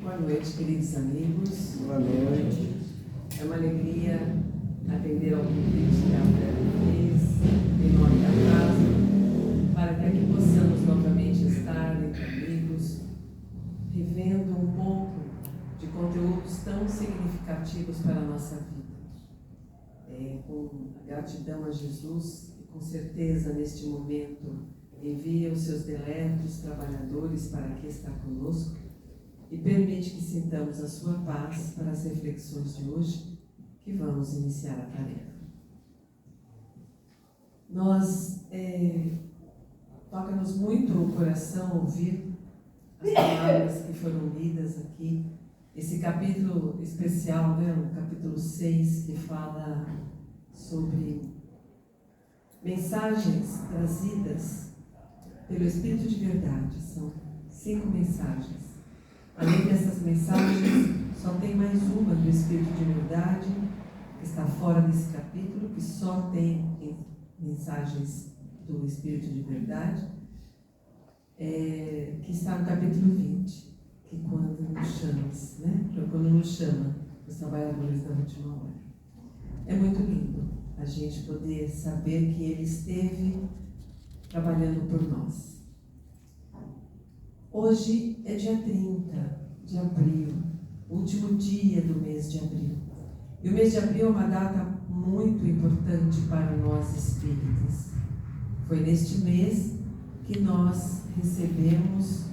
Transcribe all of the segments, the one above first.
Boa noite, queridos amigos. Boa noite. É uma alegria atender ao convite que a André fez, em nome da casa, para que aqui possamos novamente estar entre amigos, revendo um pouco de conteúdos tão significativos para a nossa vida. Com gratidão a Jesus, e com certeza neste momento envia os seus deletos trabalhadores para aqui estar conosco e permite que sintamos a sua paz para as reflexões de hoje, que vamos iniciar a tarefa. Toca-nos muito o coração ouvir as palavras que foram lidas aqui, esse capítulo especial, o capítulo 6, que fala sobre mensagens trazidas pelo Espírito de Verdade. São 5 mensagens. Além dessas mensagens, só tem mais uma do Espírito de Verdade, que está fora desse capítulo, que só tem mensagens do Espírito de Verdade, que está no capítulo 20, que quando nos chama os trabalhadores da última hora. É muito lindo a gente poder saber que Ele esteve trabalhando por nós. Hoje é dia 30 de abril, último dia do mês de abril. E o mês de abril é uma data muito importante para nós espíritas. Foi neste mês que nós recebemos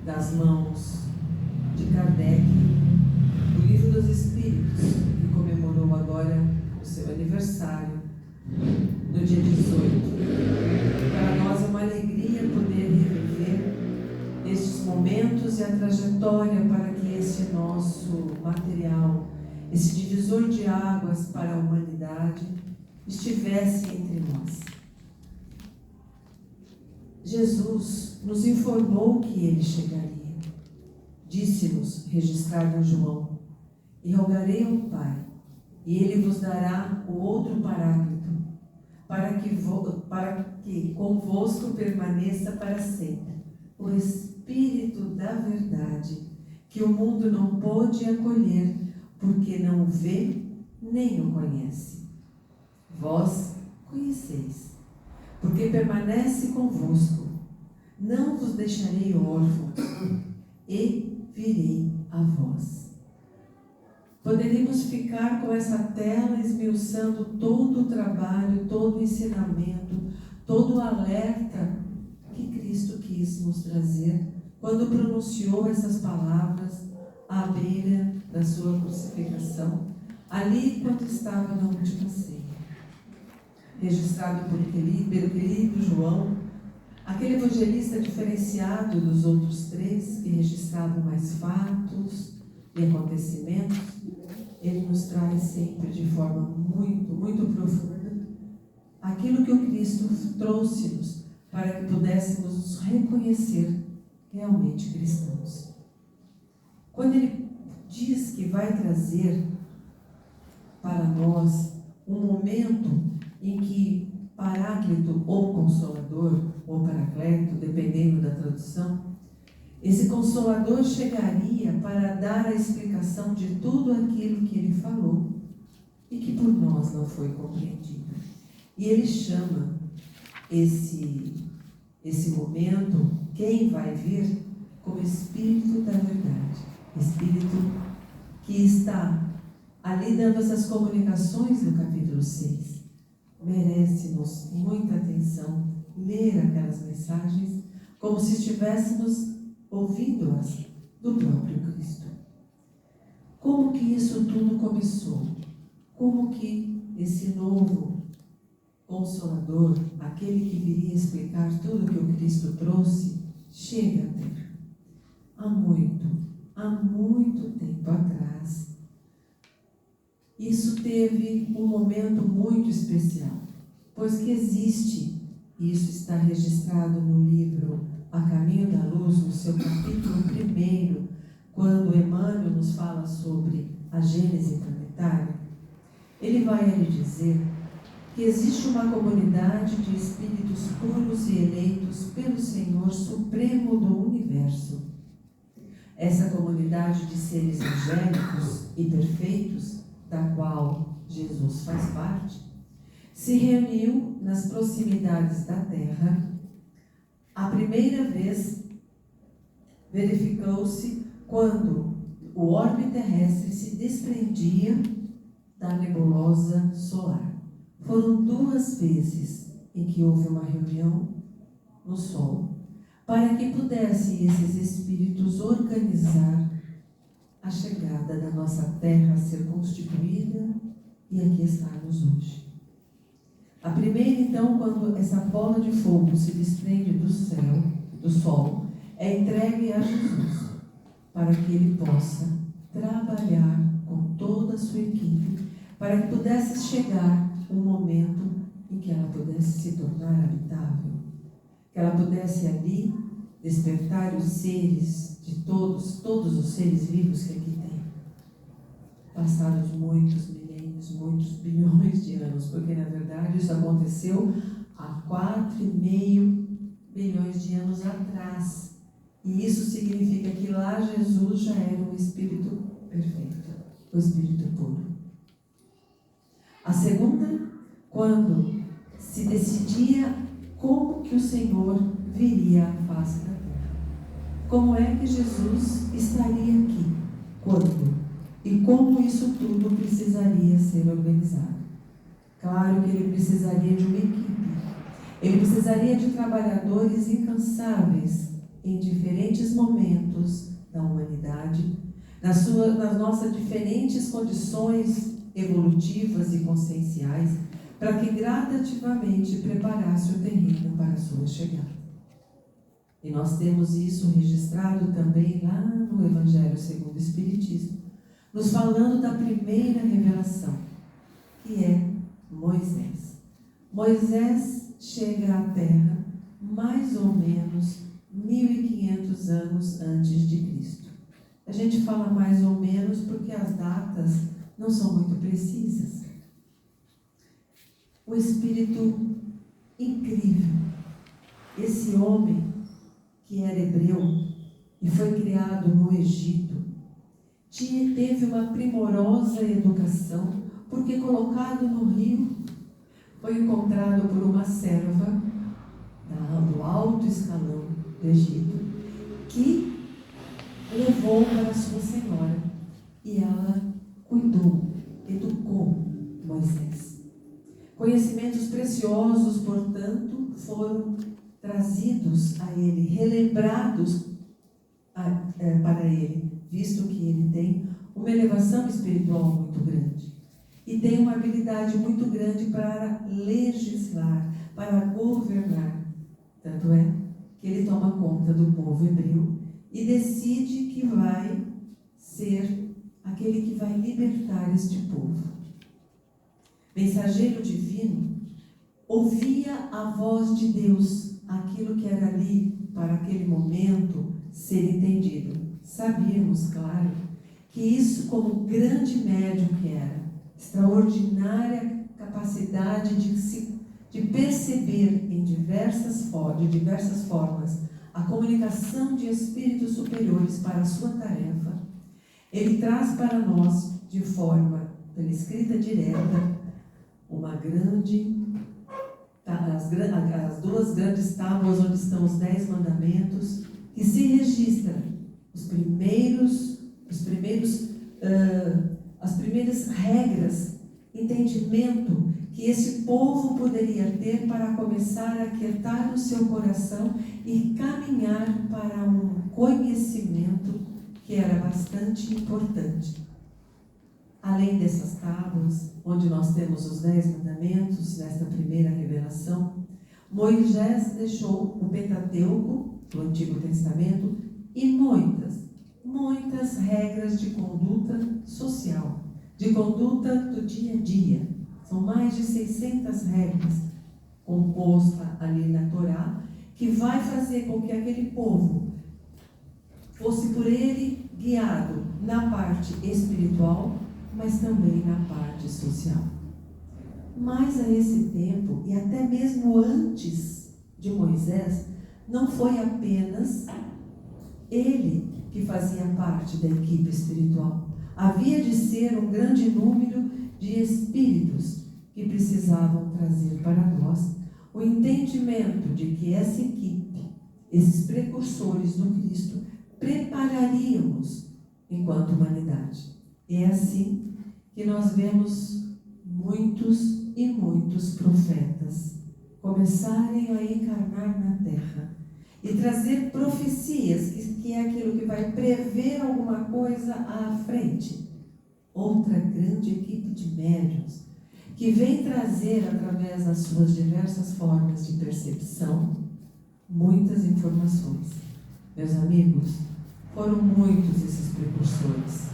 das mãos de Kardec o Livro dos Espíritos, que comemorou agora o seu aniversário, no dia 18. Para nós é uma alegria poder reviver estes momentos e a trajetória para que esse nosso material, esse divisor de águas para a humanidade, estivesse entre nós. Jesus nos informou que Ele chegaria. Disse-nos, registrado em João: e rogarei ao Pai, e Ele vos dará o outro Paráclito, para que convosco permaneça para sempre, o Espírito da Verdade, que o mundo não pôde acolher, porque não o vê nem o conhece. Vós conheceis, porque permanece convosco. Não vos deixarei órfãos, e virei a vós. Poderíamos ficar com essa tela esmiuçando todo o trabalho, todo o ensinamento, todo o alerta que Cristo quis nos trazer quando pronunciou essas palavras à beira da sua crucificação, ali quando estava na última ceia. Registrado pelo querido João, aquele evangelista diferenciado dos outros 3, que registravam mais fatos e acontecimentos, ele nos traz sempre de forma muito, muito profunda aquilo que o Cristo trouxe-nos para que pudéssemos nos reconhecer realmente cristãos. Quando ele diz que vai trazer para nós um momento em que Paráclito ou Consolador, ou Paracleto, dependendo da tradução, esse Consolador chegaria para dar a explicação de tudo aquilo que ele falou e que por nós não foi compreendido. E ele chama esse momento, quem vai vir, como Espírito da Verdade. Espírito que está ali dando essas comunicações no capítulo 6. Merece-nos muita atenção ler aquelas mensagens como se estivéssemos ouvindo-as do próprio Cristo. Como que isso tudo começou? Como que esse novo Consolador, aquele que viria explicar tudo que o Cristo trouxe, chega à Terra? Há muito tempo atrás, isso teve um momento muito especial, pois que existe, e isso está registrado no livro A Caminho da Luz, no seu capítulo 1, quando Emmanuel nos fala sobre a Gênese planetária. Ele vai lhe dizer que existe uma comunidade de espíritos puros e eleitos pelo Senhor Supremo do Universo. essa comunidade de seres angélicos e perfeitos, da qual Jesus faz parte, se reuniu nas proximidades da Terra. A primeira vez verificou-se quando o orbe terrestre se desprendia da nebulosa solar. Foram 2 vezes em que houve uma reunião no Sol, para que pudessem esses espíritos organizar a chegada da nossa Terra a ser constituída e aqui estarmos hoje. A primeira, então, quando essa bola de fogo se desprende do céu, do Sol, é entregue a Jesus, para que ele possa trabalhar com toda a sua equipe, para que pudesse chegar um momento em que ela pudesse se tornar habitável, que ela pudesse ali despertar os seres de todos os seres vivos que aqui tem. Passados muitos milênios, muitos bilhões de anos, porque na verdade isso aconteceu há 4,5 bilhões de anos atrás. E isso significa que lá Jesus já era um Espírito perfeito, o Espírito puro. A segunda, quando se decidia como que o Senhor viria à face da terra. Como é que Jesus estaria aqui? Quando? E como isso tudo precisaria ser organizado? Claro que ele precisaria de uma equipe. Ele precisaria de trabalhadores incansáveis em diferentes momentos da humanidade, nas nossas diferentes condições evolutivas e conscienciais, para que gradativamente preparasse o terreno para a sua chegada. E nós temos isso registrado também lá no Evangelho segundo o Espiritismo, nos falando da primeira revelação, que é Moisés. Moisés chega à Terra mais ou menos 1500 anos antes de Cristo. A gente fala mais ou menos porque as datas não são muito precisas. Um espírito incrível. Esse homem que era hebreu e foi criado no Egito, teve uma primorosa educação, porque colocado no rio, foi encontrado por uma serva do alto escalão do Egito, que levou para sua senhora, e ela cuidou, educou Moisés. Conhecimentos preciosos, portanto, foram trazidos a ele, relembrados para ele, visto que ele tem uma elevação espiritual muito grande e tem uma habilidade muito grande para legislar, para governar. Tanto é que ele toma conta do povo hebreu e decide que vai ser aquele que vai libertar este povo. Mensageiro divino, ouvia a voz de Deus, aquilo que era ali para aquele momento ser entendido. Sabíamos, claro, que isso, como grande médium que era, extraordinária capacidade de perceber de diversas formas a comunicação de espíritos superiores para a sua tarefa, ele traz para nós, de forma, pela escrita direta, as 2 grandes tábuas onde estão os 10 mandamentos, que se registra as primeiras regras, entendimento que esse povo poderia ter para começar a aquietar o seu coração e caminhar para um conhecimento que era bastante importante. Além dessas tábuas, onde nós temos os 10 mandamentos, nesta primeira revelação, Moisés deixou o Pentateuco, do Antigo Testamento, e muitas regras de conduta social, de conduta do dia a dia. São mais de 600 regras compostas ali na Torá, que vai fazer com que aquele povo fosse por ele guiado na parte espiritual, mas também na parte social. Mas a esse tempo, e até mesmo antes de Moisés, não foi apenas ele que que fazia parte da equipe espiritual. Havia de ser um grande número de espíritos que precisavam trazer para nós o entendimento de que essa equipe, esses precursores do Cristo, prepararíamos enquanto humanidade. E é assim que nós vemos muitos e muitos profetas começarem a encarnar na Terra e trazer profecias, que é aquilo que vai prever alguma coisa à frente. Outra grande equipe de médiuns que vem trazer, através das suas diversas formas de percepção, muitas informações. Meus amigos, foram muitos esses precursores.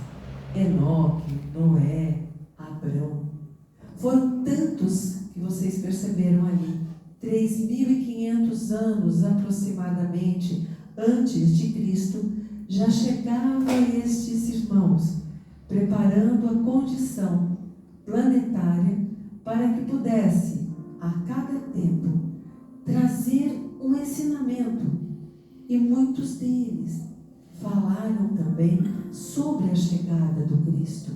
Enoque, Noé, Abrão. Foram tantos que vocês perceberam ali. 3.500 anos aproximadamente antes de Cristo, já chegavam estes irmãos, preparando a condição planetária para que pudesse, a cada tempo, trazer um ensinamento. E muitos deles falaram também sobre a chegada do Cristo.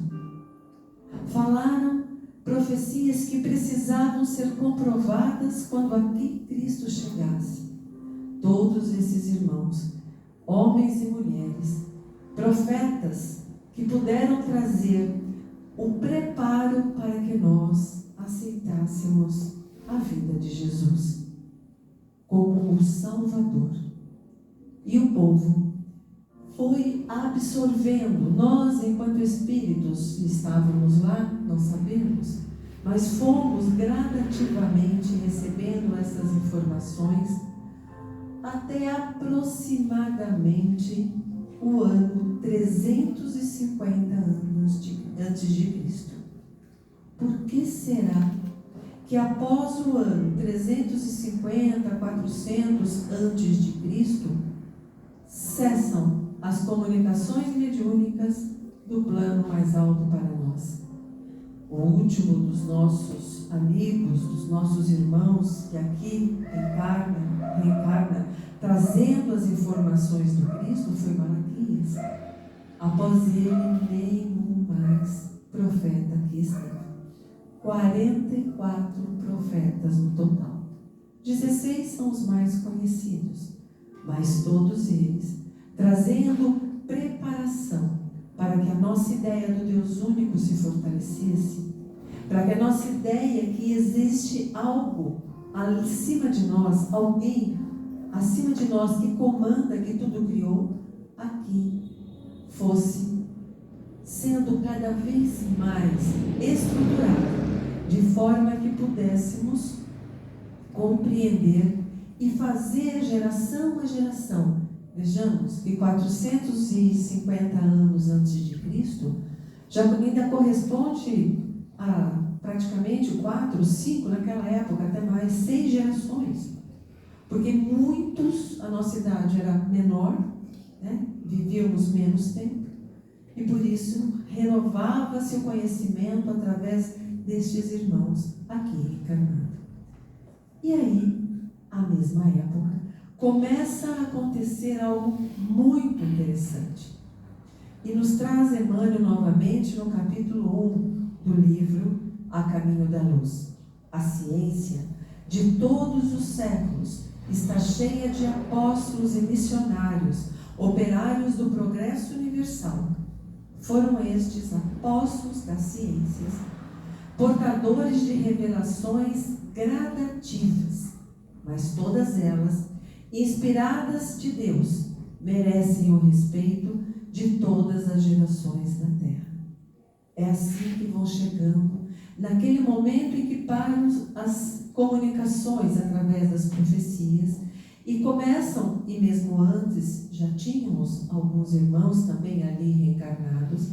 Falaram profecias que precisavam ser comprovadas quando aqui Cristo chegasse. Todos esses irmãos, homens e mulheres, profetas, que puderam trazer o preparo para que nós aceitássemos a vida de Jesus como o Salvador. E o povo foi absorvendo. Nós, enquanto espíritos, estávamos lá, não sabemos, mas fomos gradativamente recebendo essas informações até aproximadamente o ano 350 anos antes de Cristo. Por que será que após o ano 350, 400 antes de Cristo, cessam as comunicações mediúnicas do plano mais alto para nós? O último dos nossos amigos, dos nossos irmãos que aqui reencarna, trazendo as informações do Cristo, foi Malaquias. Após ele, nenhum mais profeta aqui esteve. 44 profetas no total. 16 são os mais conhecidos, mas todos eles trazendo preparação para que a nossa ideia do Deus único se fortalecesse, para que a nossa ideia que existe algo acima de nós, alguém acima de nós que comanda, que tudo criou, aqui fosse sendo cada vez mais estruturado, de forma que pudéssemos compreender e fazer geração a geração. Vejamos que 450 anos antes de Cristo já ainda corresponde a praticamente 4, 5 naquela época, até mais 6 gerações. Porque muitos, a nossa idade era menor, né? Vivíamos menos tempo, e por isso renovava-se o conhecimento através destes irmãos aqui encarnados. E aí, à mesma época, começa a acontecer algo muito interessante. E nos traz Emmanuel novamente no capítulo 1 do livro A Caminho da Luz. A ciência de todos os séculos está cheia de apóstolos e missionários, operários do progresso universal. Foram estes apóstolos das ciências, portadores de revelações gradativas, mas todas elas, inspiradas de Deus, merecem o respeito de todas as gerações da Terra. É assim que vão chegando, naquele momento em que param as comunicações através das profecias e começam, e mesmo antes já tínhamos alguns irmãos também ali reencarnados,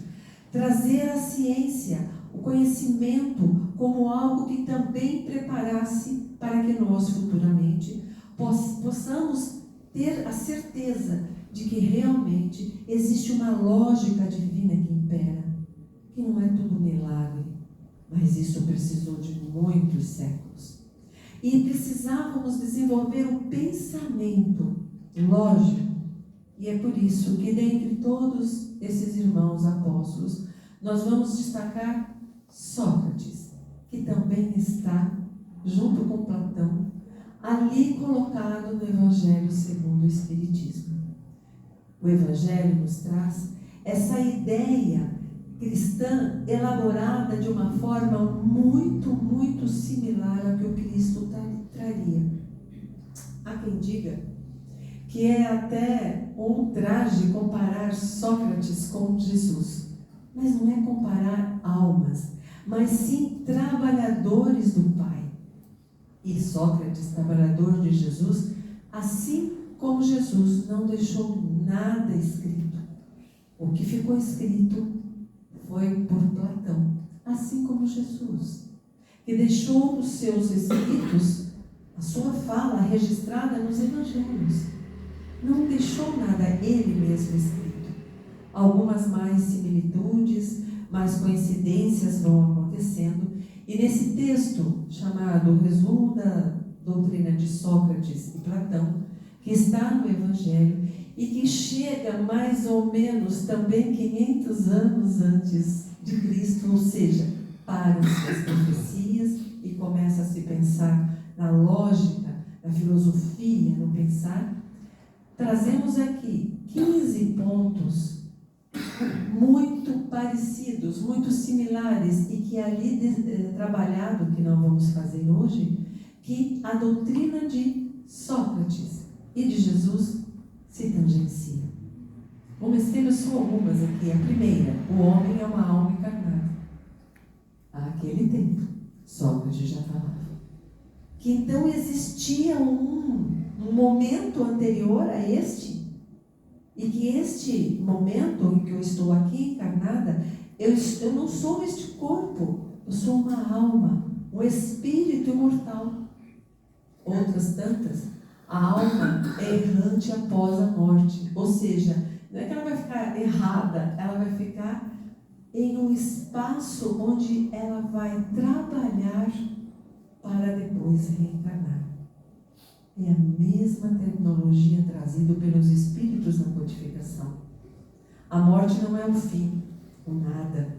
trazer a ciência, o conhecimento como algo que também preparasse para que nós futuramente possamos ter a certeza de que realmente existe uma lógica divina que impera, que não é tudo milagre, mas isso precisou de muitos séculos. E precisávamos desenvolver um pensamento lógico. E E é por isso que dentre todos esses irmãos apóstolos, nós vamos destacar Sócrates, que também está, junto com Platão, ali colocado no Evangelho segundo o Espiritismo. O Evangelho nos traz essa ideia cristã elaborada de uma forma muito, muito similar ao que o Cristo traria. Há quem diga que é até um ultraje comparar Sócrates com Jesus. Mas não é comparar almas, mas sim trabalhadores do Pai. E Sócrates, trabalhador de Jesus, assim como Jesus não deixou nada escrito. O que ficou escrito foi por Platão, assim como Jesus, que deixou os seus escritos, a sua fala registrada nos evangelhos. Não deixou nada ele mesmo escrito. Algumas mais similitudes, mais coincidências vão acontecendo. E nesse texto, chamado O Resumo da Doutrina de Sócrates e Platão, que está no Evangelho e que chega mais ou menos também 500 anos antes de Cristo, ou seja, param-se as profecias e começa a se pensar na lógica, na filosofia, no pensar. Trazemos aqui 15 pontos muito parecidos, muito similares, e que ali trabalhado, que não vamos fazer hoje, que a doutrina de Sócrates e de Jesus se tangencia. Vamos ter só algumas aqui. A primeira, o homem é uma alma encarnada. Àquele tempo, Sócrates já falava que então existia um momento anterior a este, e que este momento em que eu estou aqui encarnada, eu não sou este corpo, eu sou uma alma, um espírito imortal. Outras tantas, a alma é errante após a morte, ou seja, não é que ela vai ficar errada, ela vai ficar em um espaço onde ela vai trabalhar para depois reencarnar. É a mesma tecnologia trazida pelos espíritos na codificação. A morte não é o fim, o nada.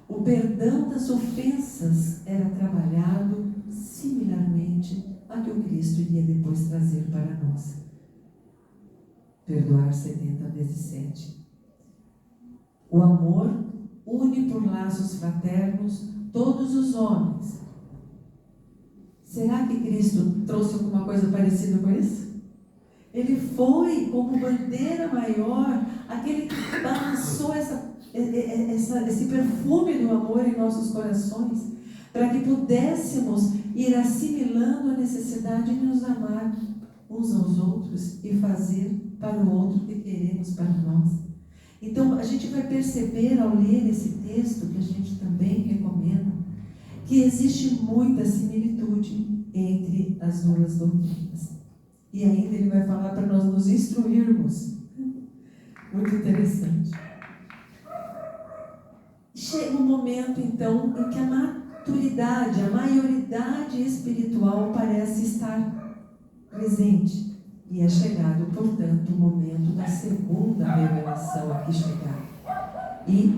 O perdão das ofensas era trabalhado similarmente a que o Cristo iria depois trazer para nós. Perdoar 70 vezes 7. O amor une por laços fraternos todos os homens. Será que Cristo trouxe alguma coisa parecida com isso? Ele foi como bandeira maior, aquele que balançou esse perfume do amor em nossos corações, para que pudéssemos ir assimilando a necessidade de nos amar uns aos outros e fazer para o outro o que queremos para nós. Então, a gente vai perceber ao ler esse texto, que a gente também recomenda, que existe muita similitude entre as duas doutrinas. E ainda ele vai falar para nós nos instruirmos. Muito interessante. Chega um momento, então, em que a maturidade, a maioridade espiritual parece estar presente. E é chegado, portanto, o momento da segunda revelação aqui chegar. E,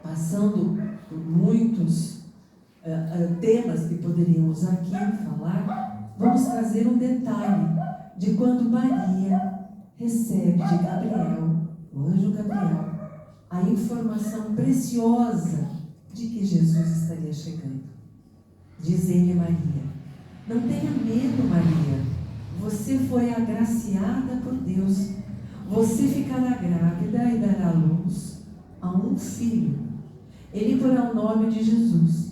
passando por muitos temas que poderíamos aqui falar, vamos trazer um detalhe de quando Maria recebe de Gabriel, o anjo Gabriel, a informação preciosa de que Jesus estaria chegando. Diz ele a Maria: não tenha medo, Maria, você foi agraciada por Deus, você ficará grávida e dará luz a um filho. Ele porá o nome de Jesus.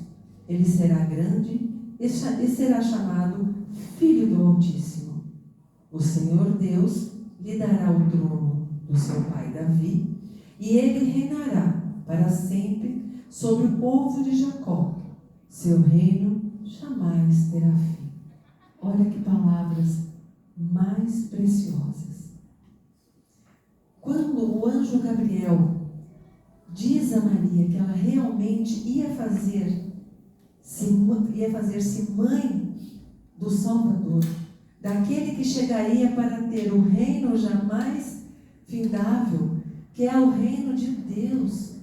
Ele será grande e será chamado Filho do Altíssimo. O Senhor Deus lhe dará o trono do seu pai Davi, e ele reinará para sempre sobre o povo de Jacó. Seu reino jamais terá fim. Olha que palavras mais preciosas. Quando o anjo Gabriel diz a Maria que ela realmente ia fazer-se mãe do Salvador, daquele que chegaria para ter o reino jamais findável, que é o reino de Deus.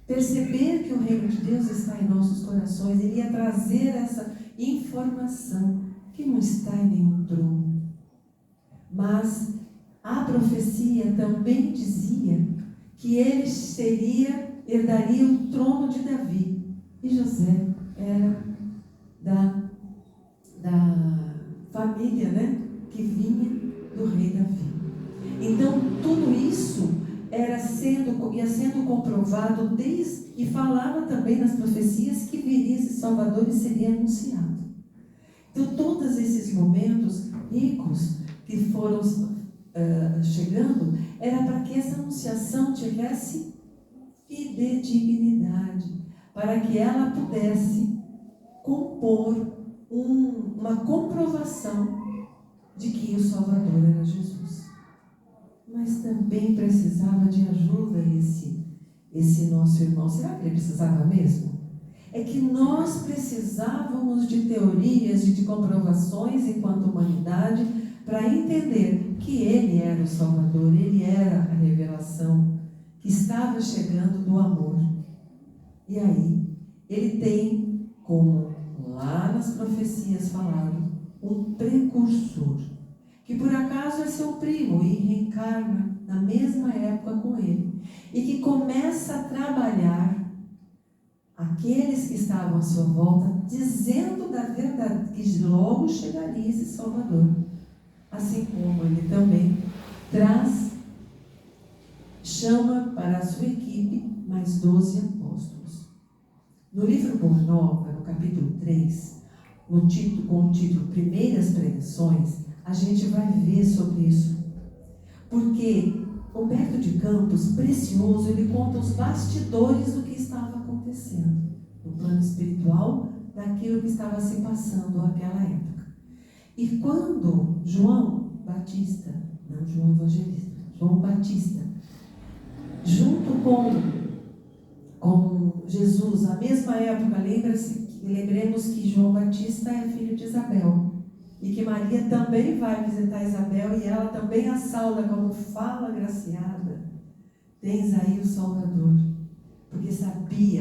Perceber que o reino de Deus está em nossos corações, ele ia trazer essa informação que não está em nenhum trono. Mas a profecia também dizia que ele herdaria o trono de Davi. E José era da família, né, que vinha do rei Davi. Então, tudo isso ia sendo comprovado e falava também nas profecias que viria esse Salvador e seria anunciado. Então, todos esses momentos ricos que foram chegando, era para que essa anunciação tivesse fidedignidade, para que ela pudesse compor uma comprovação de que o Salvador era Jesus. Mas também precisava de ajuda esse nosso irmão. Será que ele precisava mesmo? É que nós precisávamos de teorias e de comprovações enquanto humanidade para entender que ele era o Salvador, ele era a revelação que estava chegando do amor. E aí, ele tem, como lá nas profecias falado, um precursor, que por acaso é seu primo e reencarna na mesma época com ele, e que começa a trabalhar aqueles que estavam à sua volta, dizendo da verdade que logo chegaria esse Salvador. Assim como ele também chama para a sua equipe mais 12 apóstolos. No livro Boa Nova, no capítulo 3, com o título Primeiras Pregações, a gente vai ver sobre isso. Porque Humberto de Campos, precioso, ele conta os bastidores do que estava acontecendo no plano espiritual, daquilo que estava se passando naquela época. E quando João Batista, junto com Jesus, na mesma época, lembremos que João Batista é filho de Isabel, e que Maria também vai visitar Isabel, e ela também a sauda como fala agraciada. Tens aí o Salvador, porque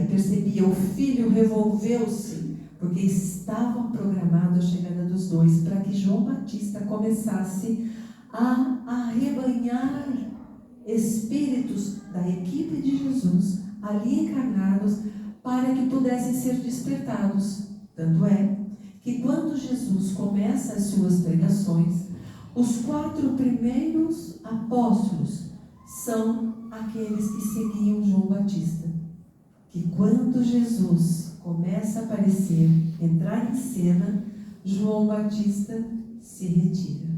percebia, o filho revolveu-se, porque estava programada a chegada dos dois, para que João Batista começasse a arrebanhar espíritos da equipe de Jesus, ali encarnados, para que pudessem ser despertados. Tanto é que quando Jesus começa as suas pregações, os 4 primeiros apóstolos são aqueles que seguiam João Batista. Que quando Jesus começa a aparecer, entrar em cena, João Batista se retira,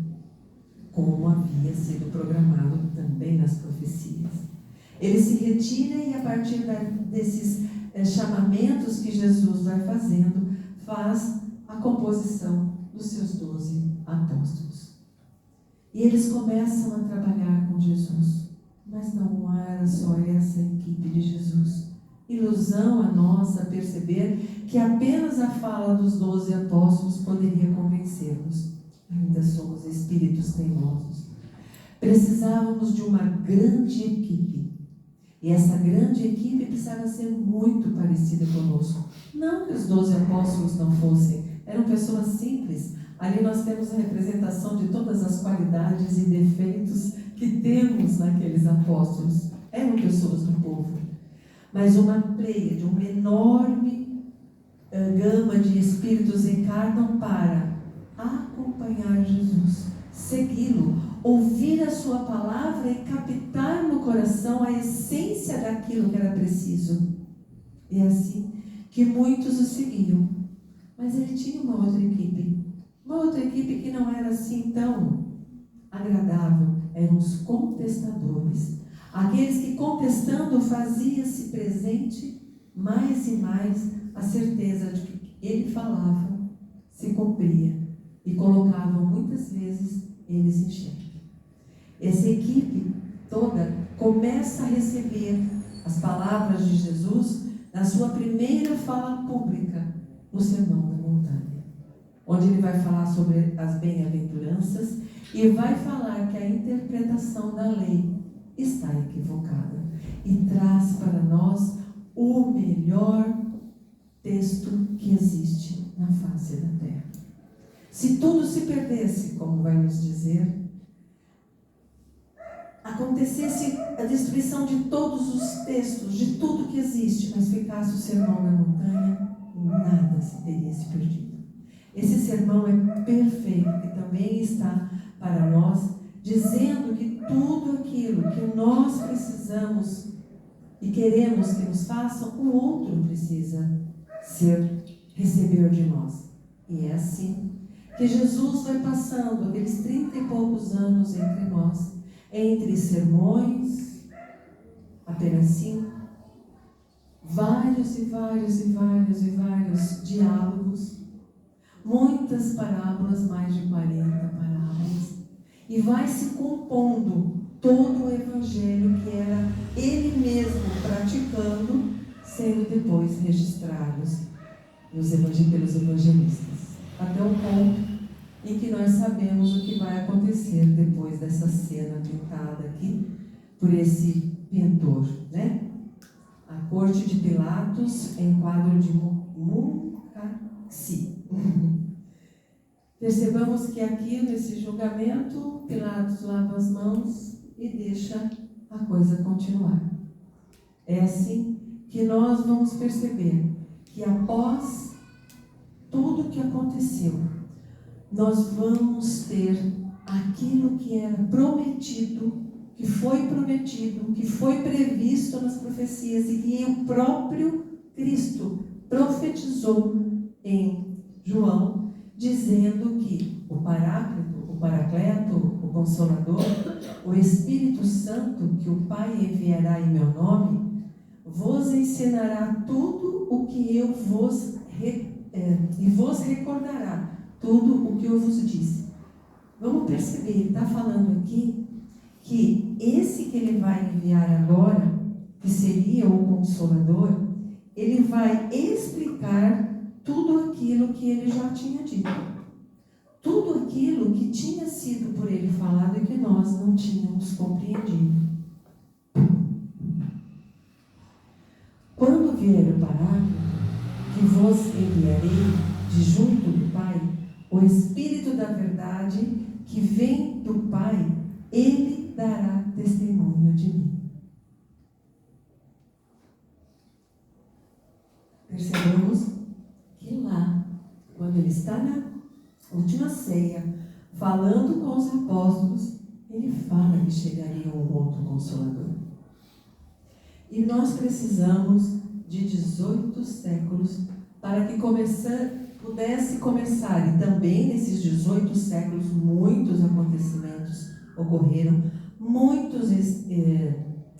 como havia sido programado também nas profecias. Ele se retira e a partir desses chamamentos que Jesus vai fazendo, faz a composição dos seus 12 apóstolos. E eles começam a trabalhar com Jesus, mas não era só essa equipe de Jesus. Ilusão a nossa perceber que apenas a fala dos 12 apóstolos poderia convencer-nos. Ainda somos espíritos teimosos. Precisávamos de uma grande equipe. E essa grande equipe precisava ser muito parecida conosco. Não que os 12 apóstolos não fossem, eram pessoas simples. Ali nós temos a representação de todas as qualidades e defeitos que temos naqueles apóstolos. Eram pessoas do povo. Mas uma pleiade, uma enorme gama de espíritos encarnam para acompanhar Jesus, segui-lo, ouvir a sua palavra e captar no coração a essência daquilo que era preciso. E é assim que muitos o seguiam. Mas ele tinha uma outra equipe que não era assim tão agradável, eram os contestadores. Aqueles que contestando fazia-se presente mais e mais a certeza de que ele falava se cumpria e colocavam muitas vezes eles em xeque. Essa equipe toda começa a receber as palavras de Jesus na sua primeira fala pública, no Sermão da Montanha, onde ele vai falar sobre as bem-aventuranças e vai falar que a interpretação da lei está equivocada e traz para nós o melhor texto que existe na face da terra. Se tudo se perdesse, como vai nos dizer, acontecesse a destruição de todos os textos, de tudo que existe, mas ficasse o sermão na montanha, nada se teria se perdido. Esse sermão é perfeito e também está para nós, dizendo que tudo aquilo que nós precisamos e queremos que nos façam, o outro precisa receber de nós. E é assim que Jesus vai passando aqueles 30 e poucos anos entre nós, entre sermões, apenas 5, vários diálogos, muitas parábolas, mais de 40 parábolas, e vai se compondo todo o Evangelho que era ele mesmo praticando, sendo depois registrados pelos evangelistas, até o ponto em que nós sabemos o que vai acontecer depois dessa cena pintada aqui por esse pintor, né? A corte de Pilatos em quadro de Munkaci. Percebamos que aqui nesse julgamento Pilatos lava as mãos e deixa a coisa continuar. É assim que nós vamos perceber que após tudo que aconteceu, nós vamos ter aquilo que era prometido, que foi previsto nas profecias e que o próprio Cristo profetizou em João, dizendo que o Paráclito, o Paracleto, o Consolador, o Espírito Santo, que o Pai enviará em meu nome, vos ensinará tudo o que eu e vos recordará tudo o que eu vos disse. Vamos perceber, ele está falando aqui que esse que ele vai enviar agora, que seria o Consolador, ele vai explicar tudo aquilo que ele já tinha dito. Tudo aquilo que tinha sido por ele falado e que nós não tínhamos compreendido. Quando vier o Paráclito, que vos enviarei de junto do Pai, o Espírito da verdade que vem do Pai, ele dará testemunho de mim. Percebemos que lá, quando ele está na última ceia, falando com os apóstolos, ele fala que chegaria um outro Consolador. E nós precisamos de 18 séculos para que pudesse começar, e também nesses 18 séculos muitos acontecimentos ocorreram, muitos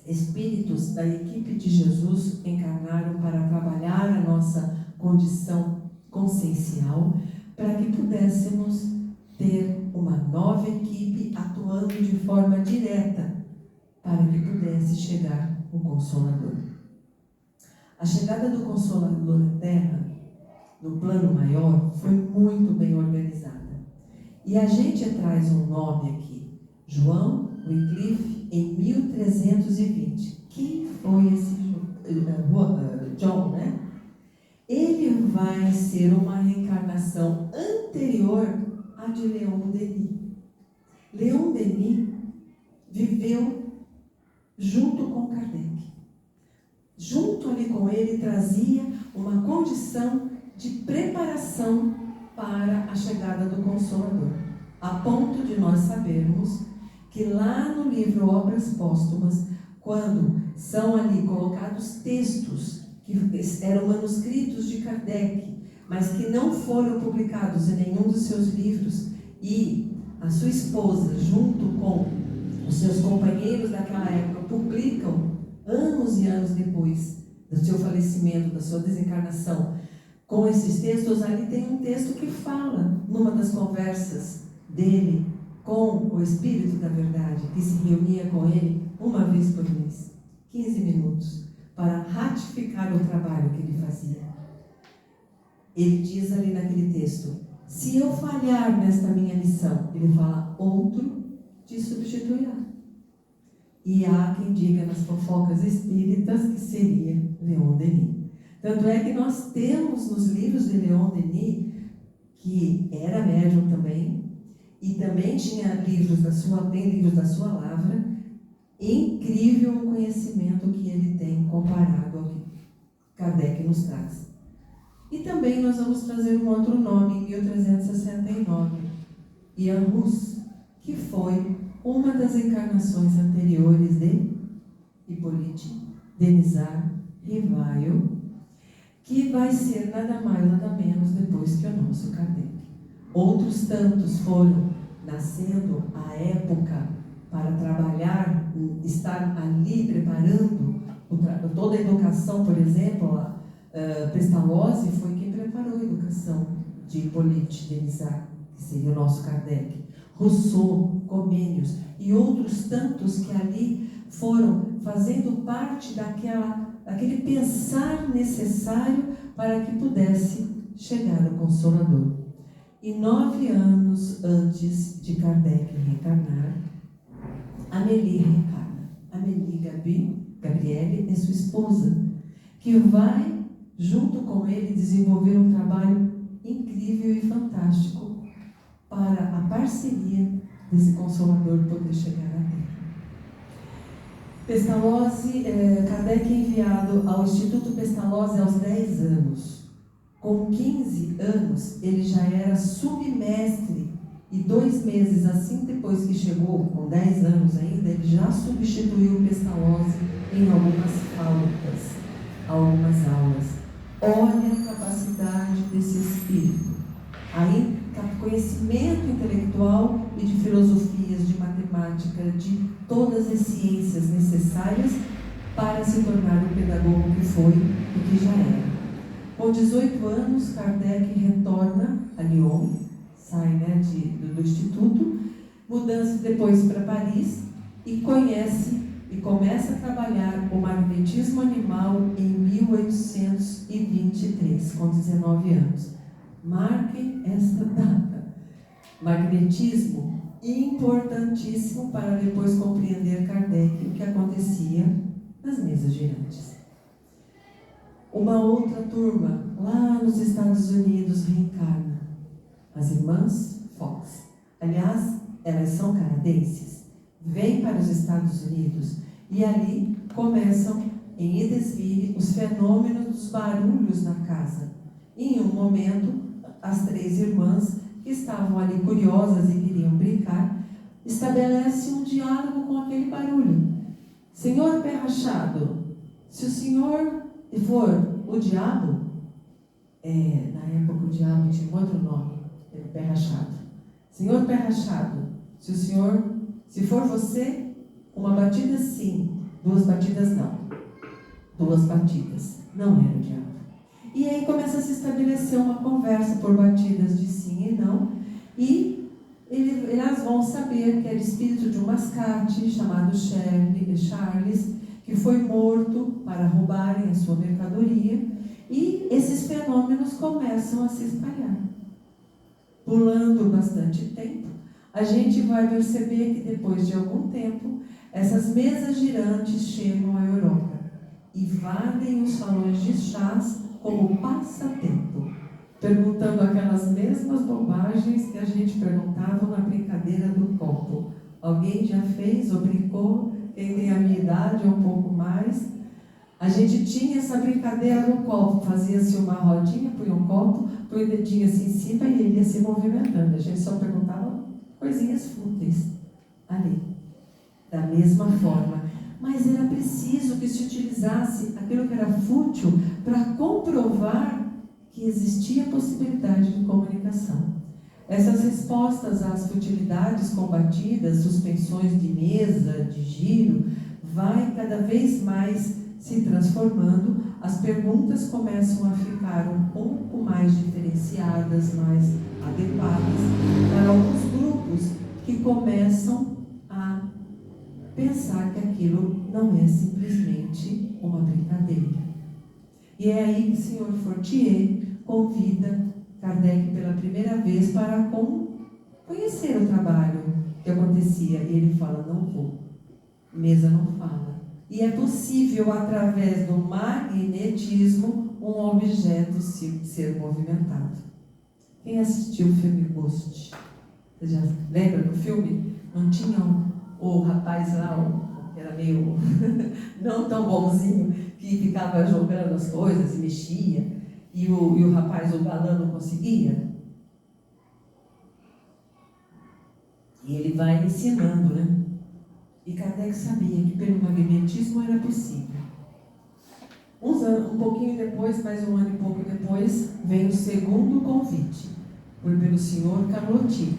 espíritos da equipe de Jesus encarnaram para trabalhar a nossa condição consciencial, para que pudéssemos ter uma nova equipe atuando de forma direta, para que pudesse chegar o Consolador. A chegada do Consolador à Terra, no plano maior, foi muito bem organizada. E a gente traz um nome aqui, João Wycliffe, em 1320. Quem foi esse John, né? Ele vai ser uma reencarnação anterior à de Leon Denis. Leon Denis viveu junto com Kardec. Junto ali com ele trazia uma condição de preparação para a chegada do Consolador, a ponto de nós sabermos que lá no livro Obras Póstumas, quando são ali colocados textos que eram manuscritos de Kardec, mas que não foram publicados em nenhum dos seus livros, e a sua esposa, junto com os seus companheiros daquela época, publicam anos e anos depois do seu falecimento, da sua desencarnação, com esses textos, ali tem um texto que fala, numa das conversas dele com o Espírito da Verdade, que se reunia com ele uma vez por mês, 15 minutos, para ratificar o trabalho que ele fazia. Ele diz ali naquele texto: se eu falhar nesta minha missão, ele fala, outro te substituirá. e há quem diga nas fofocas espíritas que seria Leon Denis. Tanto é que nós temos nos livros de Leon Denis, que era médium também, e também tinha livros tem livros da sua lavra, incrível o conhecimento que ele tem comparado ao que Kardec nos traz. E também nós vamos trazer um outro nome, em 1369, Ian Rus, que foi uma das encarnações anteriores de Hippolyte Denisard Rivail, que vai ser nada mais, nada menos depois que o nosso Kardec. Outros tantos foram nascendo à época para trabalhar, estar ali preparando toda a educação. Por exemplo, a Pestalozzi foi quem preparou a educação de Hippolyte Denisard, que seria o nosso Kardec. Rousseau, Comênios e outros tantos que ali foram fazendo parte daquele pensar necessário para que pudesse chegar ao Consolador. E 9 anos antes de Kardec reencarnar, Amélie reencarna. Amélie Gabrielle é sua esposa, que vai, junto com ele, desenvolver um trabalho incrível e fantástico para a parceria desse Consolador poder chegar à Terra. Pestalozzi, Kardec é enviado ao Instituto Pestalozzi aos 10 anos. Com 15 anos, ele já era submestre e 2 meses assim depois que chegou, com 10 anos ainda, ele já substituiu o Pestalozzi em algumas pautas, algumas aulas. Olha a capacidade desse espírito. Aí, conhecimento intelectual e de filosofias, de matemática, de todas as ciências necessárias para se tornar o pedagogo que foi e que já era. Com 18 anos, Kardec retorna a Lyon, sai do Instituto, mudando-se depois para Paris e conhece e começa a trabalhar o magnetismo animal em 1823, com 19 anos. Marquem esta data. Magnetismo importantíssimo para depois compreender Kardec o que acontecia nas mesas girantes. Uma outra turma, lá nos Estados Unidos, reencarna. As irmãs Fox. Aliás, elas são canadenses. Vêm para os Estados Unidos e ali começam, em Edesville, os fenômenos dos barulhos na casa. Em um momento, as 3 irmãs, que estavam ali curiosas e queriam brincar, estabelecem um diálogo com aquele barulho. Senhor Pé Rachado, se o senhor for o diabo, na época o diabo tinha outro nome, era o Pé Rachado. Senhor Pé Rachado, se for você, uma batida sim, 2 batidas não. 2 batidas, não era o diabo. E aí começa a se estabelecer uma conversa por batidas de sim e não, e elas vão saber que era espírito de um mascate chamado Charles, que foi morto para roubarem a sua mercadoria, e esses fenômenos começam a se espalhar. Pulando bastante tempo, a gente vai perceber que depois de algum tempo, essas mesas girantes chegam à Europa, invadem os salões de chás como passatempo, perguntando aquelas mesmas bobagens que a gente perguntava na brincadeira do copo. Alguém já fez ou brincou? Quem tem a minha idade ou um pouco mais? A gente tinha essa brincadeira no copo, fazia-se uma rodinha, punha um copo, punha o dedinho assim em cima e ele ia se movimentando. A gente só perguntava coisinhas fúteis ali, da mesma forma. Mas era preciso que se utilizasse aquilo que era fútil para comprovar que existia possibilidade de comunicação. Essas respostas às futilidades combatidas, suspensões de mesa, de giro, vai cada vez mais se transformando. As perguntas começam a ficar um pouco mais diferenciadas, mais adequadas para alguns grupos que começam a pensar que aquilo não é simplesmente uma brincadeira. E é aí que o Sr. Fortier convida Kardec pela primeira vez para conhecer o trabalho que acontecia. E ele fala, não vou. mesa não fala. E é possível, através do magnetismo, um objeto ser movimentado. Quem assistiu o filme Ghost? Você já lembra do filme? Não tinha o rapaz lá, que era meio não tão bonzinho, que ficava jogando as coisas e mexia, e o rapaz, o galã, não conseguia? E ele vai ensinando, né? E Kardec sabia que pelo magnetismo era possível. Um pouquinho depois, mais um ano e pouco depois, vem o segundo convite, pelo senhor Carlotti.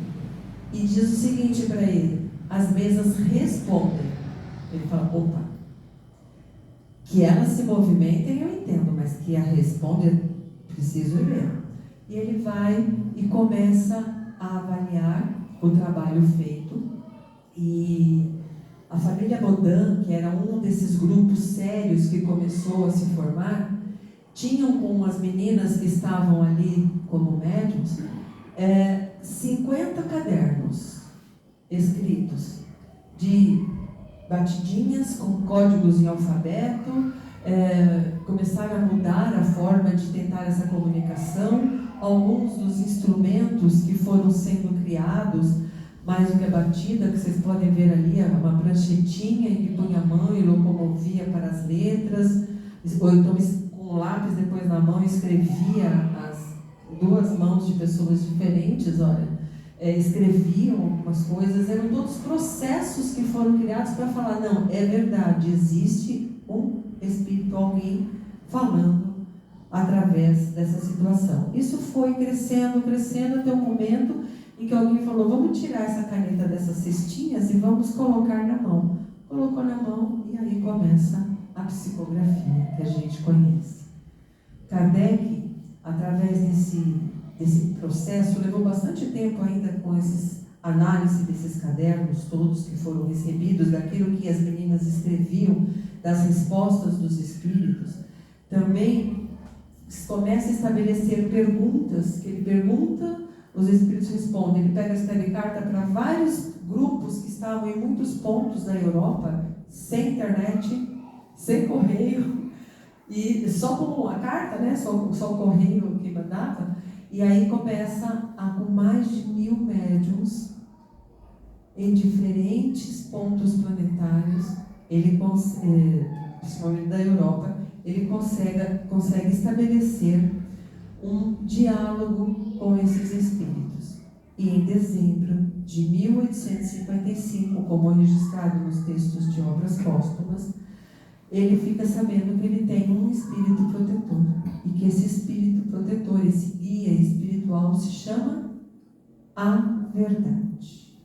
E diz o seguinte para ele: as mesas respondem. Ele fala, opa, que elas se movimentem eu entendo, mas que a responde eu preciso ver. E ele vai e começa a avaliar o trabalho feito. E a família Baudin, que era um desses grupos sérios que começou a se formar, tinham com as meninas que estavam ali como médiums 50 cadernos escritos de batidinhas com códigos em alfabeto. Começaram a mudar a forma de tentar essa comunicação. Alguns dos instrumentos que foram sendo criados, mais do que a batida, que vocês podem ver ali, uma pranchetinha em que punha a mão e locomovia para as letras, ou então com um lápis depois na mão escrevia as duas mãos de pessoas diferentes, olha, escreviam algumas coisas. Eram todos processos que foram criados para falar, não, é verdade, existe um espírito, alguém falando através dessa situação. Isso foi crescendo, crescendo, até o momento em que alguém falou, vamos tirar essa caneta dessas cestinhas e vamos colocar na mão. Colocou na mão e aí começa a psicografia que a gente conhece. Kardec, através desse processo, levou bastante tempo ainda com análise desses cadernos todos que foram recebidos, daquilo que as meninas escreviam, das respostas dos espíritos. Também começa a estabelecer perguntas, que ele pergunta, os espíritos respondem. Ele pega essa carta para vários grupos que estavam em muitos pontos da Europa, sem internet, sem correio, e só com a carta, né? Só o correio que mandava. E aí começa com mais de 1000 médiums em diferentes pontos planetários, ele principalmente da Europa, ele consegue estabelecer um diálogo com esses espíritos. E em dezembro de 1855, como registrado nos textos de obras póstumas, ele fica sabendo que ele tem um espírito protetor. E que esse espírito protetor, esse guia espiritual, se chama a verdade.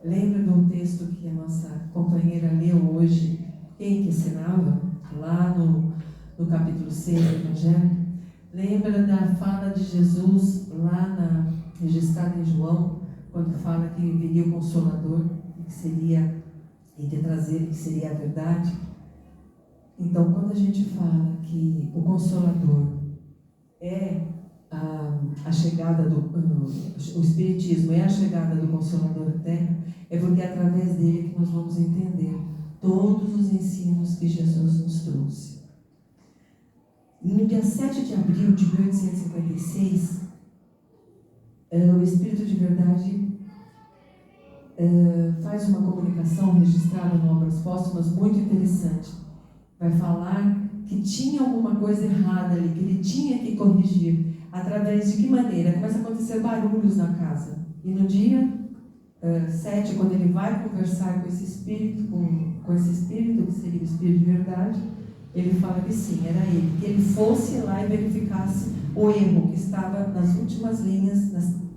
Lembra do texto que a nossa companheira leu hoje, quem que ensinava? Lá no capítulo 6 do Evangelho. Lembra da fala de Jesus lá registrada em João, quando fala que viria o Consolador, que seria que seria a verdade? Então, quando a gente fala que o Consolador é a chegada o Espiritismo é a chegada do Consolador à Terra, é porque é através dele que nós vamos entender todos os ensinos que Jesus nos trouxe. No dia 7 de abril de 1856, o Espírito de Verdade faz uma comunicação registrada em Obras Póstumas muito interessante. Vai falar que tinha alguma coisa errada ali, que ele tinha que corrigir. Através de que maneira? Começa a acontecer barulhos na casa. E no dia 7, quando ele vai conversar com esse espírito, com esse espírito, que seria o Espírito de Verdade, ele fala que sim, era ele. Que ele fosse lá e verificasse o erro que estava nas últimas linhas,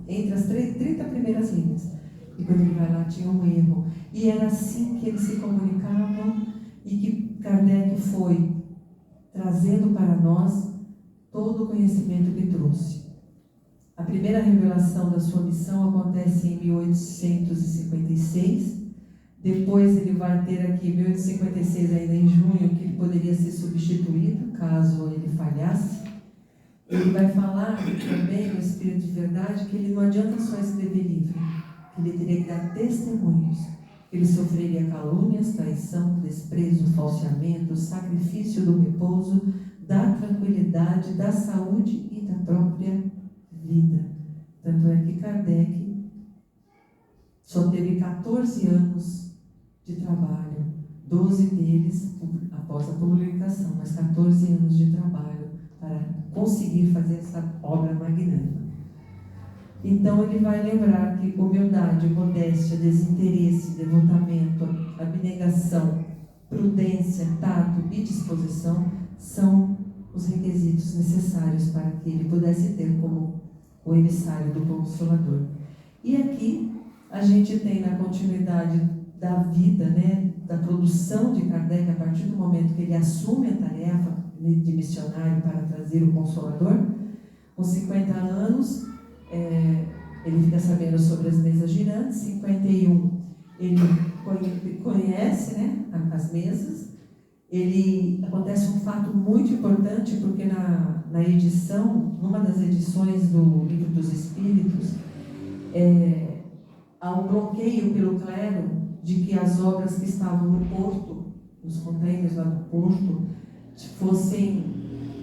entre as 30 primeiras linhas. E quando ele vai lá, tinha um erro. E era assim que eles se comunicavam e que Kardec foi trazendo para nós todo o conhecimento que trouxe. A primeira revelação da sua missão acontece em 1856. Depois ele vai ter aqui, em 1856, ainda em junho, que ele poderia ser substituído, caso ele falhasse. Ele vai falar também, no Espírito de Verdade, que ele não adianta só escrever livro, que ele teria que dar testemunhos. Ele sofreria calúnias, traição, desprezo, falseamento, sacrifício do repouso, da tranquilidade, da saúde e da própria vida. Tanto é que Kardec só teve 14 anos de trabalho, 12 deles após a publicação, mas 14 anos de trabalho para conseguir fazer essa obra magnânima. Então ele vai lembrar que humildade, modéstia, desinteresse, devotamento, abnegação, prudência, tato e disposição são os requisitos necessários para que ele pudesse ter como o emissário do Consolador. E aqui a gente tem na continuidade da vida, da produção de Kardec, a partir do momento que ele assume a tarefa de missionário para trazer o Consolador, com 50 anos, ele fica sabendo sobre as mesas girantes. 51, ele conhece as mesas. Acontece um fato muito importante, porque na edição, numa das edições do Livro dos Espíritos, há um bloqueio pelo clero de que as obras que estavam no porto, nos contêineres lá do porto, fossem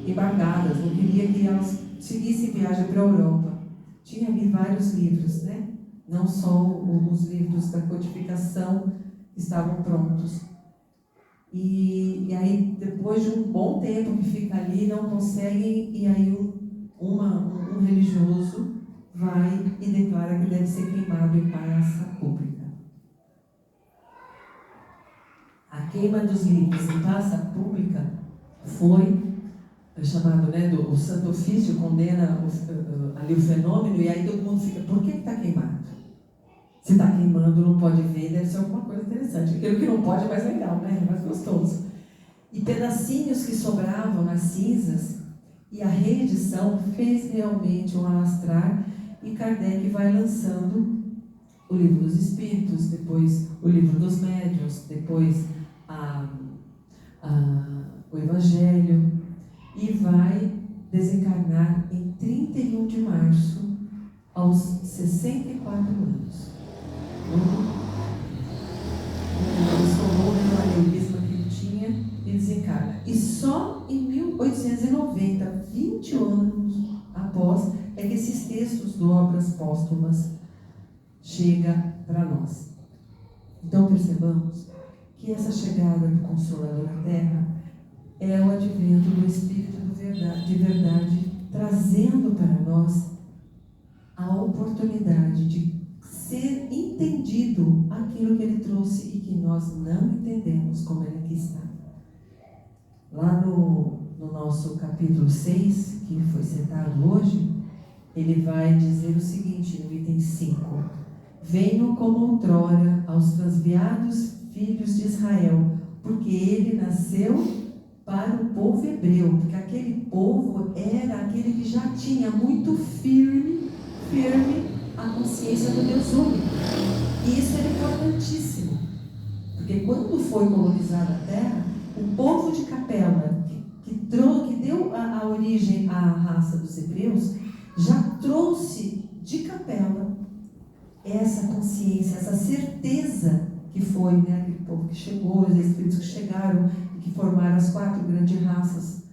embargadas. Não queria que elas seguissem viagem para a Europa. Tinha ali vários livros, não só os livros da codificação que estavam prontos. E aí, depois de um bom tempo que fica ali, não conseguem, e aí um religioso vai e declara que deve ser queimado em praça pública. A queima dos livros em praça pública foi chamado, o Santo Ofício condena ali o fenômeno, e aí todo mundo fica, por que está queimado? Se está queimando, não pode ver, deve ser alguma coisa interessante. Aquilo que não pode é mais legal, é mais gostoso. E pedacinhos que sobravam nas cinzas, e a reedição fez realmente um alastrar, e Kardec vai lançando o Livro dos Espíritos, depois o Livro dos Médiuns, depois o Evangelho, e vai desencarnar em 31 de março, aos 64 anos. Transformou no aneurisma que ele tinha e desencarna. E só em 1890, 20 anos após, é que esses textos de obras póstumas chegam para nós. Então percebamos que essa chegada do Consolador à Terra é o advento do Espírito de verdade, trazendo para nós a oportunidade de ser entendido aquilo que ele trouxe e que nós não entendemos como ele aqui está. Lá no nosso capítulo 6, que foi citado hoje, ele vai dizer o seguinte, no item 5: venho como outrora aos transviados filhos de Israel, porque ele nasceu para o povo hebreu, porque aquele povo era aquele que já tinha muito firme a consciência do Deus único. E isso era importantíssimo, porque quando foi colonizada a terra, o povo de Capela, que deu a origem à raça dos hebreus, já trouxe de Capela essa consciência, essa certeza que foi, aquele povo que chegou, os espíritos que chegaram e que formaram as 4 grandes raças.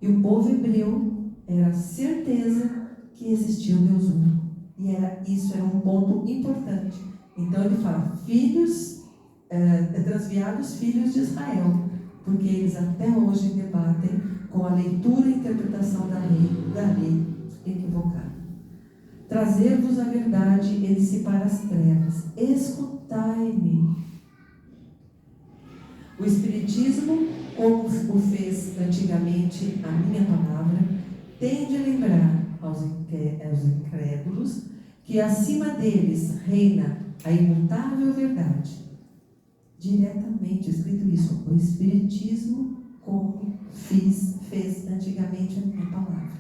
E o povo hebreu era a certeza que existia o Deus único. E isso era um ponto importante. Então ele fala, transviados filhos de Israel, porque eles até hoje debatem com a leitura e interpretação da lei equivocada. Trazer-vos a verdade e dissipar as trevas. Escutai-me. O Espiritismo, como o fez antigamente a minha palavra, tem de lembrar aos incrédulos que acima deles reina a imutável verdade. Diretamente escrito isso, o Espiritismo, como fez antigamente a minha palavra.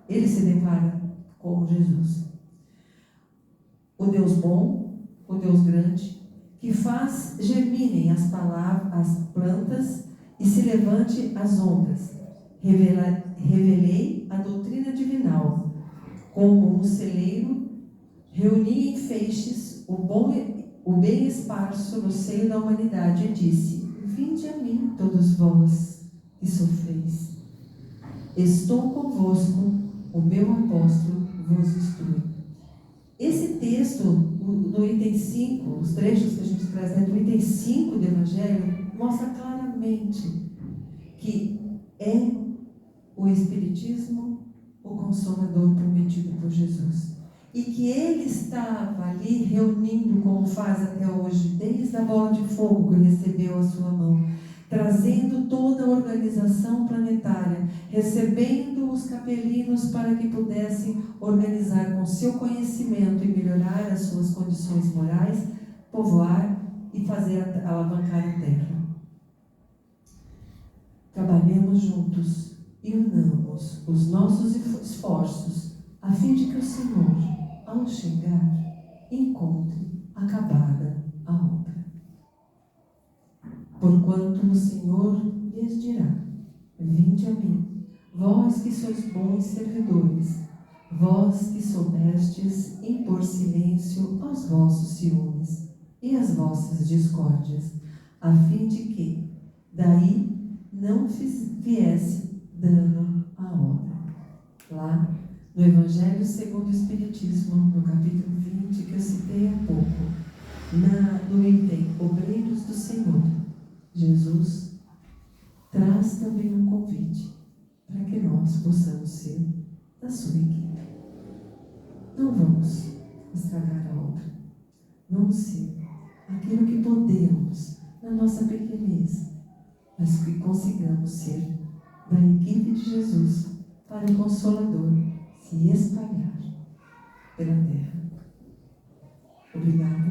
Ele se declara como Jesus. O Deus bom, o Deus grande, que faz germinem as plantas e se levante as ondas. Revelei a doutrina divinal, como um celeiro, reuni em feixes o bom o bem esparso no seio da humanidade e disse: vinde a mim, todos vós que sofreis. Estou convosco, o meu apóstolo vos instrui. Esse texto, do item 5, os trechos que a gente traz do item 5 do Evangelho, mostra claramente que é o Espiritismo o Consolador prometido por Jesus. E que ele estava ali reunindo, como faz até hoje, desde a bola de fogo que recebeu a sua mão, trazendo toda a organização planetária, recebendo os capelinos para que pudessem organizar com seu conhecimento e melhorar as suas condições morais, povoar e fazer alavancar a terra. Trabalhemos juntos e unamos os nossos esforços a fim de que o Senhor, ao chegar, encontre acabada a obra. Porquanto o Senhor lhes dirá: vinde a mim, vós que sois bons servidores, vós que soubestes impor silêncio aos vossos ciúmes e às vossas discórdias, a fim de que daí não viesse dano à obra. Lá no Evangelho segundo o Espiritismo, no capítulo 20, que eu citei há pouco, no item Obreiros do Senhor, Jesus traz também um convite para que nós possamos ser da sua equipe. Não vamos estragar a obra. Vamos ser aquilo que podemos na nossa pequenez, mas que consigamos ser da equipe de Jesus para o Consolador se espalhar pela terra. Obrigada.